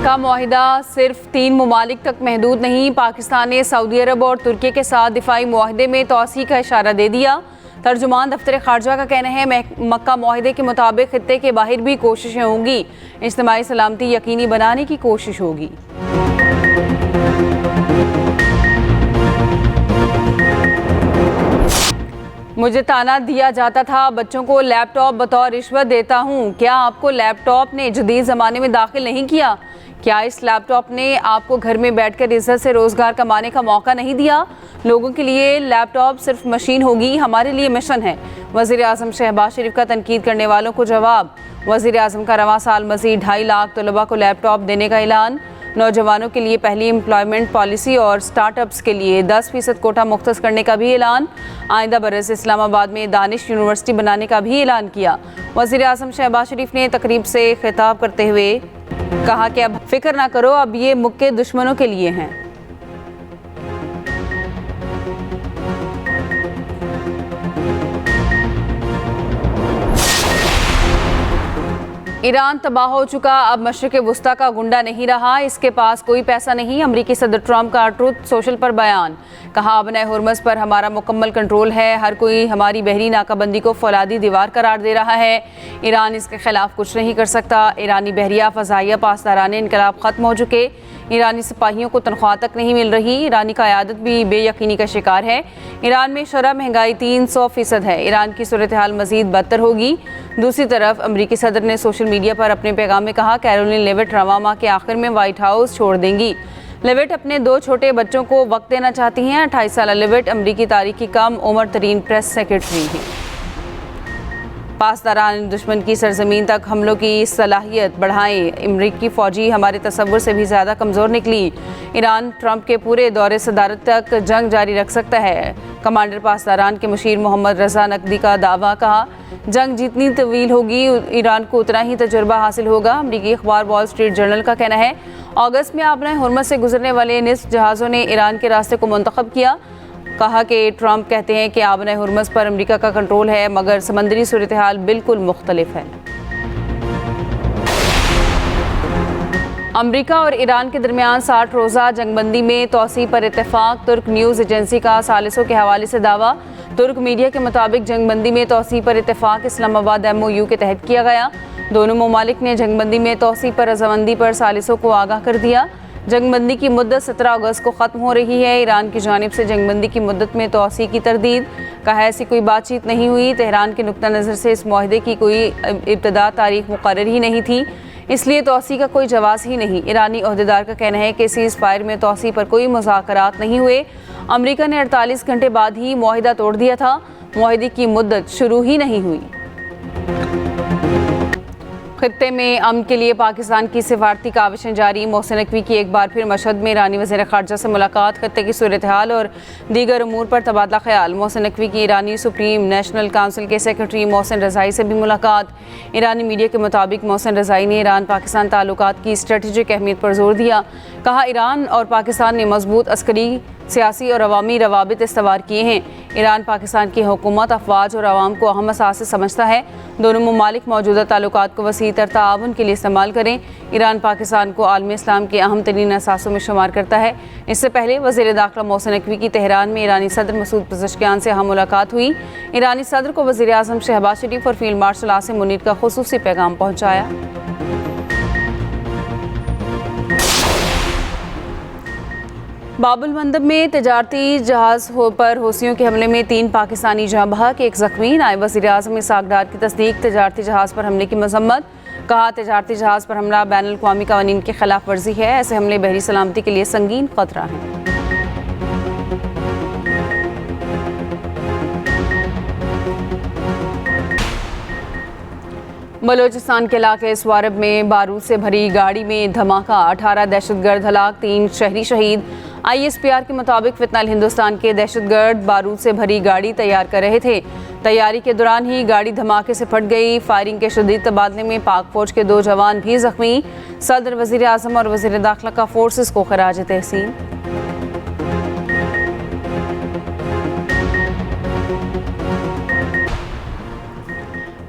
का मुआहिदा सिर्फ 3 ममालिक तक महदूद नहीं, पाकिस्तान ने सऊदी अरब और तुर्की के साथ दिफाई मुआहिदे में तोसी का इशारा दे दिया। तर्जुमान दफ्तर खारजा का कहना है मक्का मुआहिदे के मुताबिक खित्ते के बाहर भी कोशिशें होंगी, इज्तिमाई सलामती यकीनी बनाने की कोशिश होगी। मुझे ताना दिया जाता था, बच्चों को लैपटॉप बतौर रिश्वत देता हूँ। क्या आपको लैपटॉप ने जदीद ज़माने में दाखिल नहीं किया? क्या इस लैपटॉप ने आपको घर में बैठकर इज्जत से रोज़गार कमाने का मौका नहीं दिया? लोगों के लिए लैपटॉप सिर्फ मशीन होगी, हमारे लिए मिशन है। वज़ीर आज़म शहबाज शरीफ का तनकीद करने वालों को जवाब। वज़ीर आज़म का रवां साल मज़ीद 2.5 लाख तलबा को लैपटॉप देने का ऐलान। नौजवानों के लिए पहली एम्प्लॉयमेंट पॉलिसी और स्टार्टअप्स के लिए 10% कोटा मुख्तस करने का भी ऐलान। आइंदा बरस इस्लामाबाद में दानिश यूनिवर्सिटी बनाने का भी ऐलान किया। वज़ीर आज़म शहबाज शरीफ ने तकरीब से खिताब करते हुए कहा कि अब फिक्र ना करो, अब ये मुक्के दुश्मनों के लिए हैं। ईरान तबाह हो चुका, अब मशरिक़ वुस्ता का गुंडा नहीं रहा, इसके पास कोई पैसा नहीं। अमरीकी सदर ट्रंप का ट्रुथ सोशल पर बयान। कहा, अबनाए हुर्मज़ पर हमारा मुकम्मल कंट्रोल है, हर कोई हमारी बहरी नाकाबंदी को फौलादी दीवार करार दे रहा है। ईरान इसके खिलाफ कुछ नहीं कर सकता। ईरानी बहरिया फ़ज़ाइया पासदारान इनकलाब ख़त्म हो चुके। ईरानी सिपाहियों को तनख्वाह तक नहीं मिल रही। ईरानी क़यादत भी बेयकीनी का शिकार है। ईरान में शरह महंगाई 300% है। ईरान की सूरत हाल मज़ीद बदतर होगी। दूसरी तरफ अमरीकी सदर ने सोशल मीडिया पर अपने पैगाम में कहा, कैरोलिन लेविट रवां माह के आखिर में व्हाइट हाउस छोड़ देंगी। लेविट अपने 2 छोटे बच्चों को वक्त देना चाहती हैं। 28 साल लेविट अमरीकी तारीख की कम उम्र तरीन प्रेस सेक्रेटरी हैं। पासदारान दुश्मन की सरजमीन तक हमलों की सलाहियत बढ़ाएं। अमरीकी फ़ौजी हमारे तसव्वुर से भी ज़्यादा कमज़ोर निकली। ईरान ट्रंप के पूरे दौरे सदारत तक जंग जारी रख सकता है। कमांडर पासदारान के मुशीर मोहम्मद रजा नकदी का दावा। कहा, जंग जितनी तवील होगी ईरान को उतना ही तजुर्बा हासिल होगा। अमरीकी अखबार वॉल स्ट्रीट जर्नल का कहना है, अगस्त में आबनाए हुर्मज़ से गुजरने वाले निस्फ जहाज़ों ने ईरान के रास्ते को मुंतखब किया। कहा कि ट्रंप कहते हैं कि आबनाए हुर्मज़ पर अमरीका का कंट्रोल है, मगर समंदरी सूरत हाल बिल्कुल मुख्तलिफ है। अमरीका और ईरान के दरमियान 60 रोज़ा जंगबंदी में तोसी पर इत्तेफाक। तुर्क न्यूज़ एजेंसी का सालिसों के हवाले से दावा। तुर्क मीडिया के मुताबिक जंगबंदी में तोसी पर इत्तेफाक इस्लामाबाद MOU के तहत किया गया। दोनों ममालिक ने जंगबंदी में तोसी पर रजामंदी पर सालिसों को आगाह कर दिया। जंगबंदी की मुद्दत 17 अगस्त को ख़त्म हो रही है। ईरान की जानिब से जंगबंदी की मुद्दत में तोसी की तरदीद। कहा, ऐसी कोई बातचीत नहीं हुई। तेहरान के नुक्ता नज़र से इस मुआहदे की कोई इब्तदा तारीख मुकर्रर ही नहीं थी, इसलिए तोसी का कोई जवाज़ ही नहीं। ईरानी ओहदेदार का कहना है कि सीज़ फायर में तोसी पर कोई मुज़ाकरात नहीं हुए। अमरीका ने 48 घंटे बाद ही मुआहिदा तोड़ दिया था। मुआहिदे की मुद्दत शुरू ही नहीं हुई। खित्ते में अमन के लिए पाकिस्तान की सिफारती काविशें जारी। मोहसिन नकवी की एक बार फिर मशहद में ईरानी वज़ीर ख़ारजा से मुलाकात। खित्ते की सूरत हाल और दीगर उमूर पर तबादला ख्याल। मोहसिन नकवी की ईरानी सुप्रीम नेशनल काउंसिल के सेक्रेटरी मोहसिन रज़ाई से भी मुलाकात। ईरानी मीडिया के मुताबिक मोहसिन रज़ाई ने ईरान पाकिस्तान ताल्लुकात की स्ट्रेटजिक अहमियत पर जोर दिया। कहा, ईरान और पाकिस्तान ने मजबूत अस्करी, सियासी और अवामी रवाबित इस्तवार किए हैं। ईरान पाकिस्तान की हुकूमत, अफवाज और आवाम को अहम असासे समझता है। दोनों ममालिक मौजूदा ताल्लुकात को वसी तर ताउन के लिए इस्तेमाल करें। ईरान पाकिस्तान को आलम इस्लाम के अहम तरीन असासों में शुमार करता है। इससे पहले वज़ीर दाखिला मोहसिन नकवी की तेहरान में ईरानी सदर मसूद पज़ेश्कियान से अहम मुलाकात हुई। ईरानी सदर को वज़ीर आज़म शहबाज शरीफ और फील्ड मार्शल आसिम मुनीर का खुसूसी पैगाम पहुँचाया। बाबुल मंदब में तजारती जहाज़ पर हौसियों के हमले में 3 पाकिस्तानी जाँ बहक, 1 ज़ख्मी। नायब वज़ीर आज़म इसाक डार की तस्दीक। तजारती जहाज़ पर हमले की मजम्मत। कहा, तजारती जहाज़ पर हमला बैनुल अक़वामी क़वानीन की खिलाफ वर्जी है। ऐसे हमले बहरी सलामती के लिए संगीन खतरा है। बलोचिस्तान के इलाके स्वारब में बारूद से भरी गाड़ी में धमाका। 18 दहशतगर्द हलाक, 3 शहरी शहीद। ISPR के मुताबिक फितनल हिंदुस्तान के दहशतगर्द बारूद से भरी गाड़ी तैयार कर रहे थे। तैयारी के दौरान ही गाड़ी धमाके से फट गई। फायरिंग के शदीद तबादले में पाक फौज के 2 जवान भी जख्मी। सदर, वज़ीर आज़म और वज़ीर दाखिला का फोर्सेस को खराज तहसीन।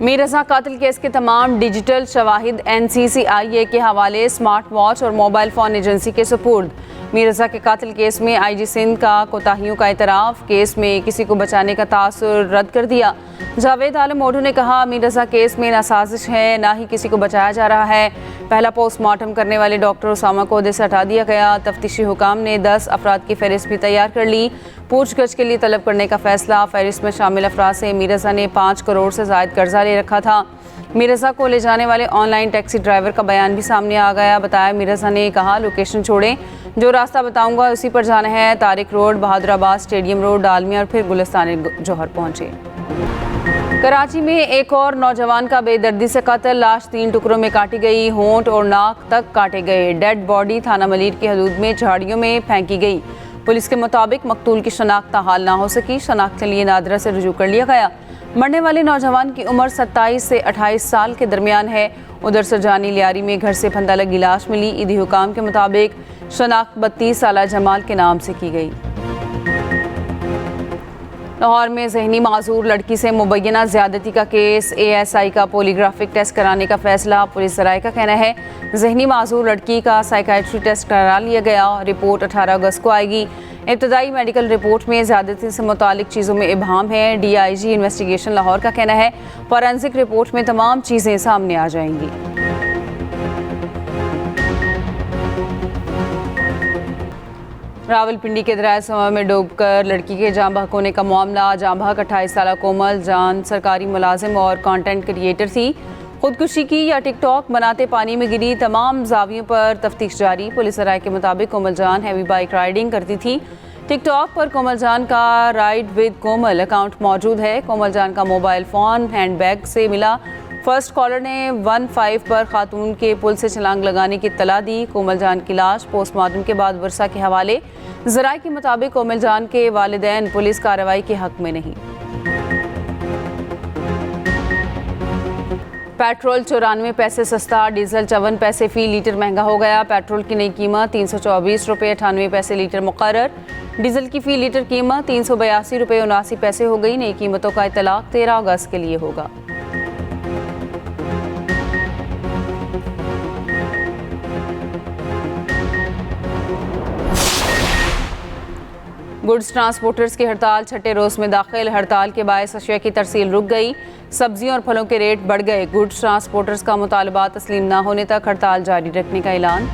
मीर रज़ा कातिल केस के तमाम डिजिटल शवाहिद NCCIA के हवाले स्मार्ट वॉच और मोबाइल फ़ोन एजेंसी के सुपुर्द। मीर रज़ा के कातिल केस में IG सिंध का कोताहियों का एतराफ़, केस में किसी को बचाने का तासुर रद्द कर दिया। जावेद आलम ओढू ने कहा, मीर रज़ा केस में ना साजिश है ना ही किसी को बचाया जा रहा है। पहला पोस्टमार्टम करने वाले डॉक्टर उसामा को ओहदे से हटा दिया गया। तफ्तीशी हुकाम ने 10 अफराद की फहरिस्त भी तैयार कर ली। पूछगछ के लिए तलब करने का फैसला। फहरिस्त में शामिल अफराद से मीर रज़ा ने 5 करोड़ से ज़ायद कर्जा ले रखा था। मीर रज़ा को ले जाने वाले ऑनलाइन टैक्सी ड्राइवर का बयान भी सामने आ गया। बताया, मीर रज़ा ने कहा, लोकेशन छोड़ें, जो रास्ता बताऊंगा उसी पर जाना है। Tariq road, Bahadurabad, stadium road, Dalmia और फिर गुलिस्तान जौहर पहुंचे। कराची में एक और नौजवान का बेदर्दी से कत्ल, लाश 3 टुकड़ों में काटी गई, होंठ और नाक तक काटे गए। डेड बॉडी थाना मलीर की हदूद में झाड़ियों में फेंकी गई। पुलिस के मुताबिक मकतूल की शनाख्त हाल ना हो सकी। शनाख्त के लिए नादरा से रुजू कर लिया गया। मरने वाले नौजवान की उम्र 27 से 28 साल के दरमियान है। उधर सरजानी लियारी में घर से फंदा लगी लाश मिली। ईदी हुकाम के मुताबिक शनाख्त 32 साला जमाल के नाम से की गई। लाहौर में जहनी माजूर लड़की से मुबैना ज्यादती का केस, ASI का पोलीग्राफिक टेस्ट कराने का फैसला। पुलिस ज़राए का कहना है, जहनी माजूर लड़की का साइकाइट्री टेस्ट करा लिया गया। रिपोर्ट 18 अगस्त को आएगी। इब्तदाई मेडिकल रिपोर्ट में ज्यादती से मुतालिक चीज़ों में इबाहम है। DIG इन्वेस्टिगेशन लाहौर का कहना है, फॉरेंसिक रिपोर्ट में तमाम चीज़ें सामने आ जाएंगी। रावलपिंडी के दरिया समा में डूबकर लड़की के जाँ बहक होने का मामला। जाँ बहक 28 साला कोमल जान सरकारी मुलाजिम और कंटेंट क्रिएटर थी। खुदकुशी की या टिकटॉक बनाते पानी में गिरी। तमाम जावियों पर तफ्तीश जारी। पुलिस राय के मुताबिक कोमल जान हैवी बाइक राइडिंग करती थी। टिकटॉक पर कोमल जान का राइड विद कोमल अकाउंट मौजूद है। कोमल जान का मोबाइल फ़ोन हैंडबैग से मिला। फर्स्ट कॉलर ने 15 पर खातून के पुल से छलांग लगाने की इत्तला दी। कोमल जान की लाश पोस्टमार्टम के बाद वर्षा के हवाले। ज़राए के मुताबिक कोमल जान के वालिदैन पुलिस कार्रवाई के हक में नहीं। पेट्रोल 94 पैसे सस्ता, डीजल 54 पैसे फ़ी लीटर महंगा हो गया। पेट्रोल की नई कीमत 324 रुपये 98 पैसे लीटर मुकर्रर। डीजल की फ़ी लीटर कीमत 382 रुपये 79 पैसे हो गई। नई कीमतों का इतलाक 13 अगस्त के लिए होगा। गुड्स ट्रांसपोर्टर्स की हड़ताल 6ठे रोज़ में दाखिल। हड़ताल के बायस अशिया की तरसील रुक गई। सब्जियों और फलों के रेट बढ़ गए। गुड्स ट्रांसपोर्टर्स का मुतालबा तस्लीम न होने तक हड़ताल जारी रखने का ऐलान।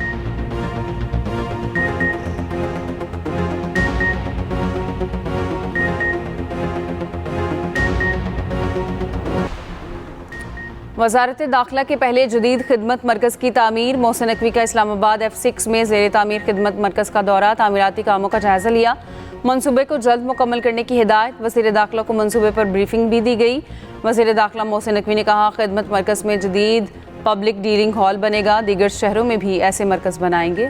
वज़ारत दाखिला के पहले जदीद खिदमत मरकज़ की तामीर। मोहसिन नकवी का इस्लामाबाद F6 में ज़ेर तामीर खिदमत मरकज़ का दौरा। तामीराती कामों का जायज़ा लिया। मनसूबे को जल्द मुकम्मल करने की हिदायत। वज़ीर दाखिला को मनसूबे पर ब्रीफिंग भी दी गई। वज़ीर दाखिला मोहसिन नकवी ने कहा, खिदमत मरकज़ में जदीद पब्लिक डीलिंग हॉल बनेगा। दीगर शहरों में भी ऐसे मरकज़ बनाएंगे।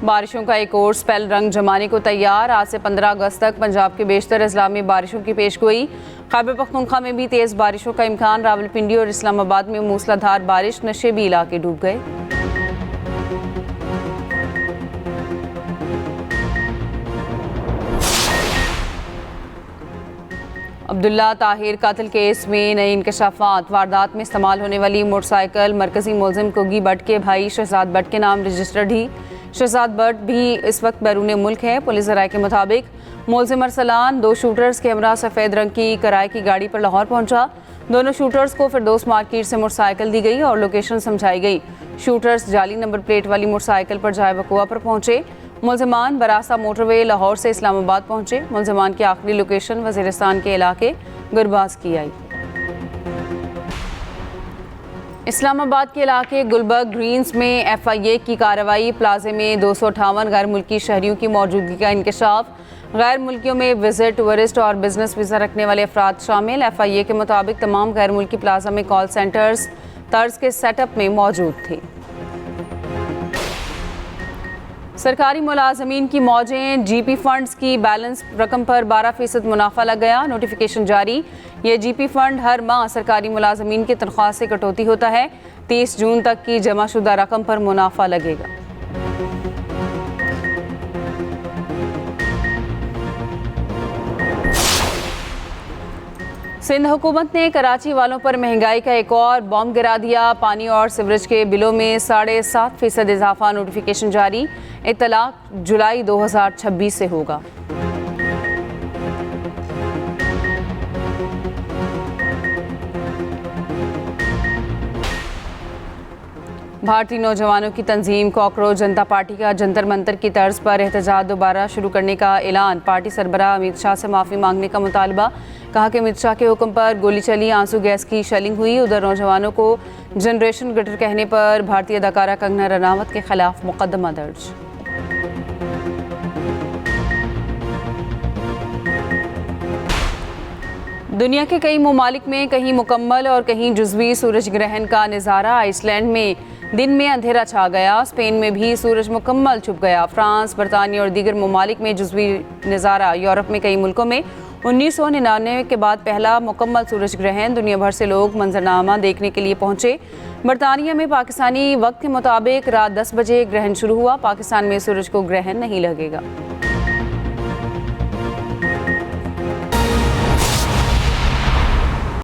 बारिशों का एक और स्पेल रंग जमाने को तैयार। आज से 15 अगस्त तक पंजाब के बेशतर अजला में बारिशों की पेशगोई। खैबर पख्तूनख्वा में भी तेज़ बारिशों का इम्कान। रावलपिंडी और इस्लामाबाद में मूसलाधार बारिश, नशेबी इलाके डूब गए। अब्दुल्ला ताहिर कातिल केस में नए इंकशाफात। वारदात में इस्तेमाल होने वाली मोटरसाइकिल मरकजी मुलजिम कोगी भट्ट के भाई शहजाद भट्ट के नाम रजिस्टर्ड ही। शहजाद भट्ट भी इस वक्त बैरून मुल्क है। पुलिस ज़राए के मुताबिक मुलजिम अरसलान 2 शूटर्स के हमरा सफ़ेद रंग की किराए की गाड़ी पर लाहौर पहुंचा। दोनों शूटर्स को फिरदौस मार्केट से मोटरसाइकिल दी गई और लोकेशन समझाई गई। शूटर्स जाली नंबर प्लेट वाली मोटरसाइकिल पर जाए बकुआ पर पहुंचे। मुलजमान बरासा मोटरवे लाहौर से इस्लामाबाद पहुंचे। मुलजमान की आखिरी लोकेशन वज़ीरिस्तान के इलाके गुरबाज की आई। इस्लामाबाद के इलाके गुलबर्ग ग्रीन्स में FIA की कार्रवाई। प्लाजे में 258 गैर मुल्की शहरियों की मौजूदगी का इंकशाफ। गैर मुल्कियों में विजिट, टूरिस्ट और बिजनेस वीज़ा रखने वाले अफराद शामिल। FIA के मुताबिक तमाम गैर मुल्की प्लाजा में कॉल सेंटर्स तर्ज के सेटअप में मौजूद थे। सरकारी मुलाजमीन की मौजें। GP फंड्स की बैलेंस रकम पर 12% मुनाफा लग गया। नोटिफिकेशन जारी। ये GP फंड हर माह सरकारी मुलाजमीन की तनख्वाह से कटौती होता है। 30 जून तक की जमाशुदा रकम पर मुनाफा लगेगा। सिंध हुकूमत ने कराची वालों पर महंगाई का एक और बॉम्ब गिरा दिया। पानी और सीवरेज के बिलों में 7.5% इजाफा, नोटिफिकेशन जारी। इतलाक जुलाई 2026 से होगा। भारतीय नौजवानों की तंजीम कॉकरोच जनता पार्टी का जंतर मंतर की तर्ज पर एहतजाज दोबारा शुरू करने का ऐलान। पार्टी सरबराह अमित शाह से माफ़ी मांगने का मुतालबा। कहा कि अमित शाह के हुक्म पर गोली चली, आंसू गैस की शेलिंग हुई। उधर नौजवानों को जनरेशन गटर कहने पर भारतीय अदाकारा कंगना रनावत के खिलाफ मुकदमा दर्ज। दुनिया के कई ममालिक में कहीं मुकम्मल और कहीं जुज़वी सूरज ग्रहण का नज़ारा। आइसलैंड में दिन में अंधेरा छा गया। स्पेन में भी सूरज मुकम्मल छुप गया। फ्रांस, बरतानिया और दीगर ममालिक में जुज़वी नज़ारा। यूरोप में कई मुल्कों में 1999 के बाद पहला मुकम्मल सूरज ग्रहण। दुनिया भर से लोग मंजरनामा देखने के लिए पहुंचे। बरतानिया में पाकिस्तानी वक्त के मुताबिक रात 10 बजे ग्रहण शुरू हुआ। पाकिस्तान में सूरज को ग्रहण नहीं लगेगा।